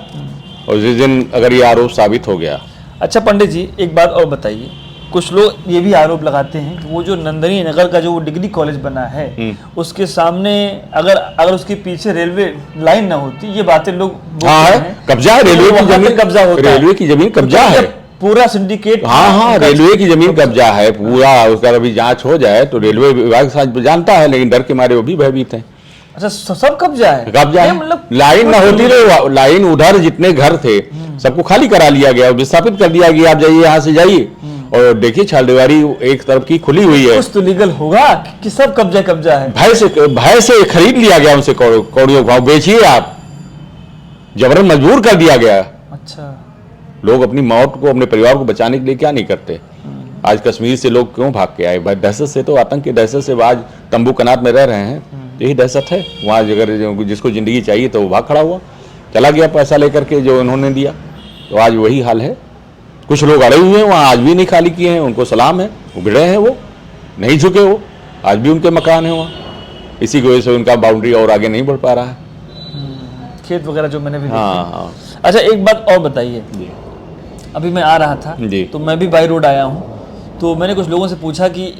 और जिस दिन अगर ये आरोप साबित हो गया। अच्छा पंडित जी, एक बात और बताइए, कुछ लोग ये भी आरोप लगाते हैं कि वो जो नंदनी नगर का जो वो डिग्री कॉलेज बना है, उसके सामने अगर उसके पीछे रेलवे लाइन ना होती, ये बातें लोग हाँ है, कब्जा है रेलवे की जमीन, कब्जा होता है, रेलवे की जमीन कब्जा है, पूरा सिंडिकेट। हाँ, रेलवे की जमीन कब्जा है पूरा। उसका अभी जांच हो जाए तो रेलवे विभाग जानता है, लेकिन डर के मारे वो भी भयभीत है। अच्छा, सब कब्जा है, कब्जा है। मतलब लाइन ना होती तो लाइन उधर जितने घर थे सबको खाली करा लिया गया, विस्थापित कर दिया गया, आप जाइए यहाँ से जाइए। और देखिए छालदीवारी एक तरफ की खुली हुई है। कुछ तो लीगल होगा कि सब कब्जा है। भय से खरीद लिया गया उनसे, कौड़ियों भाव बेचिए आप, जबरन मजबूर कर दिया गया। अच्छा, लोग अपनी मौत को, अपने परिवार को बचाने के लिए क्या नहीं करते। आज कश्मीर से लोग क्यों भाग के आए? भाई दहशत से, तो आतंक की दहशत से आज तंबू कनात में रह रहे हैं, यही दहशत है। वहाँ अगर जिसको जिंदगी चाहिए तो वो भाग खड़ा हुआ, चला गया पैसा लेकर के जो उन्होंने दिया। तो आज वही हाल है। कुछ लोग अड़े हुए हैं वहाँ, आज भी नहीं खाली किए हैं, उनको सलाम है, उगड़े हैं, वो नहीं झुके, वो आज भी उनके मकान हैं वहाँ। इसी की वजह से उनका बाउंड्री और आगे नहीं बढ़ पा रहा है। खेत वगैरह जो मैंने भी हाँ हाँ अच्छा, एक बात और बताइए, अभी मैं आ रहा था तो मैं भी बाई रोड आया हूँ, तो मैंने कुछ लोगों से पूछा कि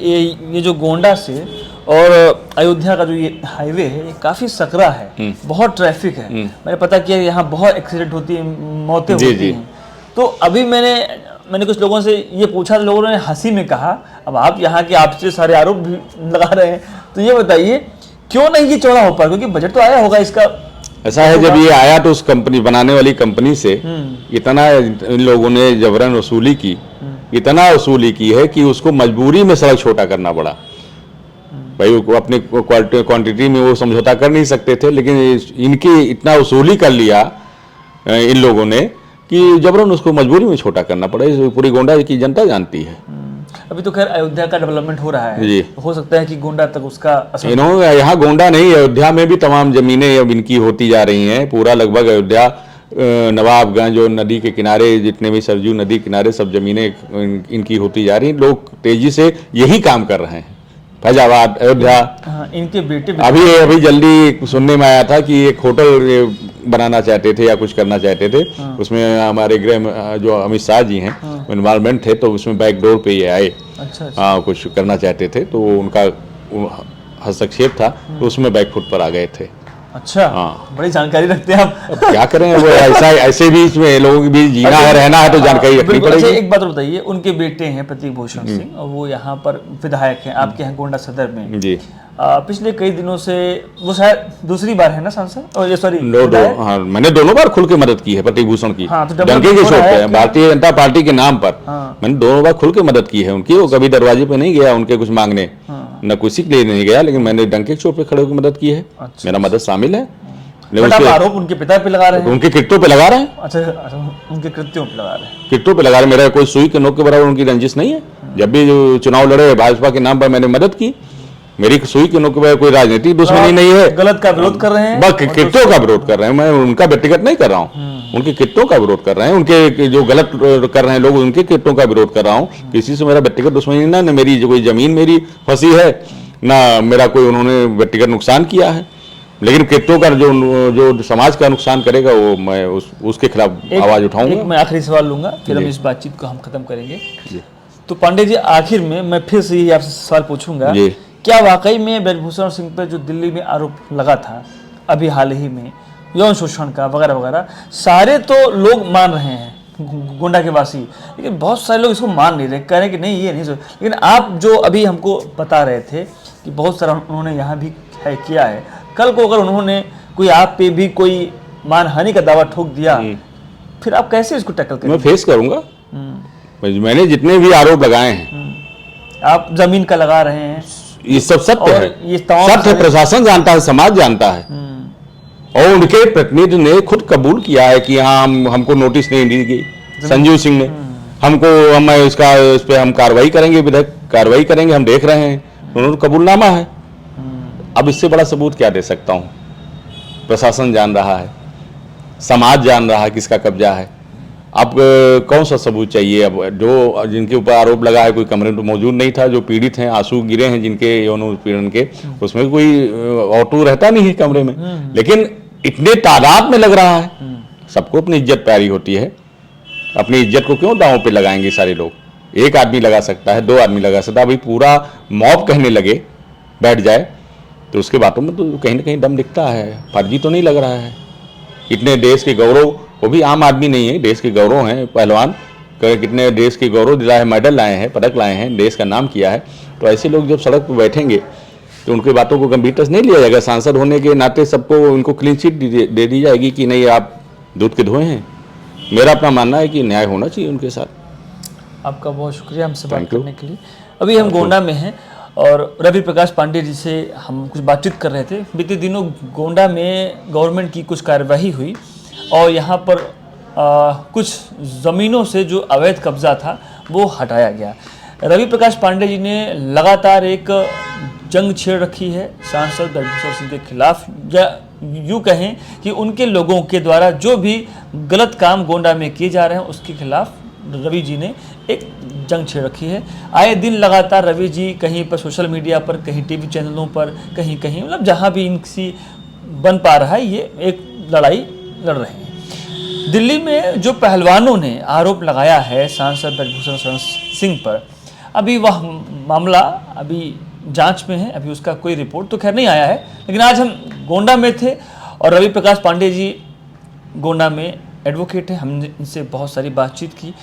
ये जो गोंडा से और अयोध्या का जो ये हाईवे है, ये काफ़ी सकरा है, बहुत ट्रैफिक है। मैंने पता किया यहाँ बहुत एक्सीडेंट होती है, मौतें होती हैं। तो अभी मैंने कुछ लोगों से ये पूछा, लोगों ने हंसी में कहा, अब आप यहाँ के आपसे सारे आरोप भी लगा रहे हैं, तो ये बताइए क्यों नहीं ये चौड़ा हो पाया? क्योंकि बजट तो आया होगा इसका। ऐसा है, जब ये आया तो उस कंपनी बनाने वाली कंपनी से इतना इन लोगों ने जबरन वसूली की, इतना वसूली की है कि उसको मजबूरी में सड़क छोटा करना पड़ा। भाई वो अपने क्वांटिटी में वो समझौता कर नहीं सकते थे, लेकिन इनकी इतना वसूली कर लिया इन लोगों ने कि जबरन उसको मजबूरी में छोटा करना पड़ा। पूरी गोंडा की जनता जानती है। अभी तो खैर अयोध्या का डेवलपमेंट हो रहा है, हो सकता है कि गोंडा तक उसका असर। यहाँ गोंडा नहीं, अयोध्या में भी तमाम जमीनें अब इनकी होती जा रही हैं। पूरा लगभग अयोध्या, नवाबगंज और नदी के किनारे जितने भी सरजू नदी किनारे सब जमीनें इनकी होती जा रही हैं। लोग तेजी से यही काम कर रहे हैं। फैजाबाद, अयोध्या, इनके बेटे अभी जल्दी सुनने में आया था कि एक होटल बनाना चाहते थे या कुछ करना चाहते थे। उसमें हमारे गृह जो अमित शाह जी हैं इन्वॉल्वमेंट थे, तो उसमें बैकडोर पे ये आए। अच्छा। कुछ करना चाहते थे तो उनका हस्तक्षेप था, तो उसमें बैकफुट पर आ गए थे। अच्छा, बड़ी जानकारी रखते हैं आप। क्या करें, वो ऐसे बीच में लोगों के बीच जीना है, रहना है, तो जानकारी रखनी पड़ेगी। एक बात बताइए, उनके बेटे हैं प्रतीक भूषण सिंह, और वो यहाँ पर विधायक हैं आपके यहाँ गोंडा सदर में जी। पिछले कई दिनों से वो शायद दूसरी बार है ना सांसद, और सॉरी मैंने दोनों बार खुल के मदद की है प्रतीक भूषण की, डंके के शो पे, भारतीय जनता पार्टी के नाम पर मैंने दोनों बार खुल के मदद की है उनकी। वो कभी दरवाजे पे नहीं गया उनके कुछ मांगने, न किसी के लिए नहीं गया, लेकिन मैंने डंके के चोट पे खड़े होकर मदद की है। मेरा मदद शामिल है। आरोप उनके पिता पे लगा रहे हैं, उनके कृत्यों पे लगा रहे हैं। अच्छा, उनके कृत्यों पे लगा रहे हैं, कृत्यों पे लगा रहे हैं। मेरा कोई सुई के नोक के बराबर उनकी रंजिश नहीं है। जब भी जो चुनाव लड़े भाजपा के नाम पर मैंने मदद की। मेरी सुई के नोक के बराबर कोई राजनीतिक दुश्मनी नहीं है। गलत का विरोध कर रहे हैं, बस कृत्यों का विरोध कर रहे हैं। मैं उनका व्यक्तिगत नहीं कर रहा हूँ, उनके कृत्यों का विरोध कर रहे हैं। उनके जो गलत कर रहे हैं लोग, उनके कृत्यों का विरोध कर रहा हूँ। किसी से मेरा व्यक्तिगत दुश्मनी ना, मेरी जो कोई जमीन मेरी फंसी है, ना मेरा कोई उन्होंने व्यक्तिगत नुकसान किया है। लेकिन कृत्यों का जो समाज का नुकसान करेगा, वो मैं उसके खिलाफ आवाज उठाऊंगा। मैं आखिरी सवाल लूंगा, फिर हम इस बातचीत को हम खत्म करेंगे। तो पांडे जी, आखिर में मैं फिर से यही आपसे सवाल पूछूंगा, क्या वाकई में ब्रजभूषण सिंह पर जो दिल्ली में आरोप लगा था अभी हाल ही में यौन शोषण का वगैरह वगैरह, सारे तो लोग मान रहे हैं गोंडा के वासी, लेकिन बहुत सारे लोग इसको मान नहीं रहे, कह रहे हैं कि नहीं ये नहीं। लेकिन आप जो अभी हमको बता रहे थे कि बहुत सारा उन्होंने यहाँ भी किया है, कल को अगर उन्होंने कोई आप पे भी कोई मानहानि का दावा ठोक दिया, फिर आप कैसे इसको टैकल करेंगे? मैं फेस करूंगा। मैंने जितने भी आरोप लगाए हैं, आप जमीन का लगा रहे हैं, ये सब सत्य है, ये सत्य प्रशासन जानता है, समाज जानता है। और उनके प्रतिनिधि ने खुद कबूल किया है कि हाँ हमको नोटिस नहीं दी गई। संजीव सिंह ने हमको, हम इस पे हम कार्रवाई करेंगे, विधायक कार्रवाई करेंगे, हम देख रहे हैं, उन्होंने कबूलनामा है। अब इससे बड़ा सबूत क्या दे सकता हूँ? प्रशासन जान रहा है, समाज जान रहा है किसका कब्जा है। अब कौन सा सबूत चाहिए? अब जो जिनके ऊपर आरोप लगा है कोई कमरे में तो मौजूद नहीं था, जो पीड़ित हैं, आंसू गिरे हैं जिनके यौन उत्पीड़न के, उसमें कोई ऑटो रहता नहीं है कमरे में, लेकिन इतने तादाद में लग रहा है। सबको अपनी इज्जत प्यारी होती है, अपनी इज्जत को क्यों दांव पे लगाएंगे सारे लोग? एक आदमी लगा सकता है, दो आदमी लगा सकता है, अभी पूरा मॉब कहने लगे बैठ जाए तो उसके बातों में तो कहीं ना कहीं दम दिखता है, फर्जी तो नहीं लग रहा है। इतने देश के गौरव, वो भी आम आदमी नहीं है, देश के गौरव हैं पहलवान, कितने देश के गौरव दिलाए हैं, मेडल लाए हैं, पदक लाए हैं, देश का नाम किया है। तो ऐसे लोग जब सड़क पर बैठेंगे तो उनकी बातों को गंभीरता से नहीं लिया जाएगा। सांसद होने के नाते सबको उनको क्लीन चिट दे दी जाएगी कि नहीं आप दूध के धोए हैं। मेरा अपना मानना है कि न्याय होना चाहिए उनके साथ। आपका बहुत शुक्रिया हमसे बात करने के लिए। अभी हम गोंडा में हैं और रवि प्रकाश पांडे जी से हम कुछ बातचीत कर रहे थे। बीते दिनों गोंडा में गवर्नमेंट की कुछ कार्यवाही हुई और यहाँ पर कुछ ज़मीनों से जो अवैध कब्जा था वो हटाया गया। रवि प्रकाश पांडे जी ने लगातार एक जंग छेड़ रखी है सांसद ब्रजभूषण सिंह के खिलाफ, या यूँ कहें कि उनके लोगों के द्वारा जो भी गलत काम गोंडा में किए जा रहे हैं उसके खिलाफ रवि जी ने एक जंग छेड़ रखी है। आए दिन लगातार रवि जी कहीं पर सोशल मीडिया पर, कहीं टीवी चैनलों पर, कहीं कहीं मतलब जहाँ भी इनसी बन पा रहा है ये एक लड़ाई लड़ रहे हैं। दिल्ली में जो पहलवानों ने आरोप लगाया है सांसद ब्रजभूषण शरण सिंह पर, अभी वह मामला अभी जांच में है, अभी उसका कोई रिपोर्ट तो खैर नहीं आया है। लेकिन आज हम गोंडा में थे और रवि प्रकाश पांडे जी गोंडा में एडवोकेट है, हमने इनसे बहुत सारी बातचीत की।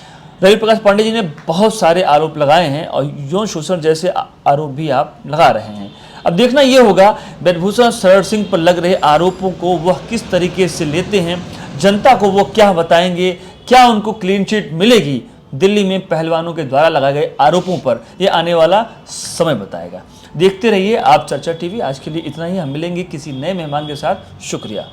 रवि प्रकाश पांडे जी ने बहुत सारे आरोप लगाए हैं और यौन शोषण जैसे आरोप भी आप लगा रहे हैं। अब देखना यह होगा ब्रजभूषण शरण सिंह पर लग रहे आरोपों को वह किस तरीके से लेते हैं, जनता को वो क्या बताएंगे, क्या उनको क्लीन चिट मिलेगी दिल्ली में पहलवानों के द्वारा लगाए गए आरोपों पर, ये आने वाला समय बताएगा। देखते रहिए आप चर्चा टीवी। आज के लिए इतना ही, हम मिलेंगे किसी नए मेहमान के साथ। शुक्रिया।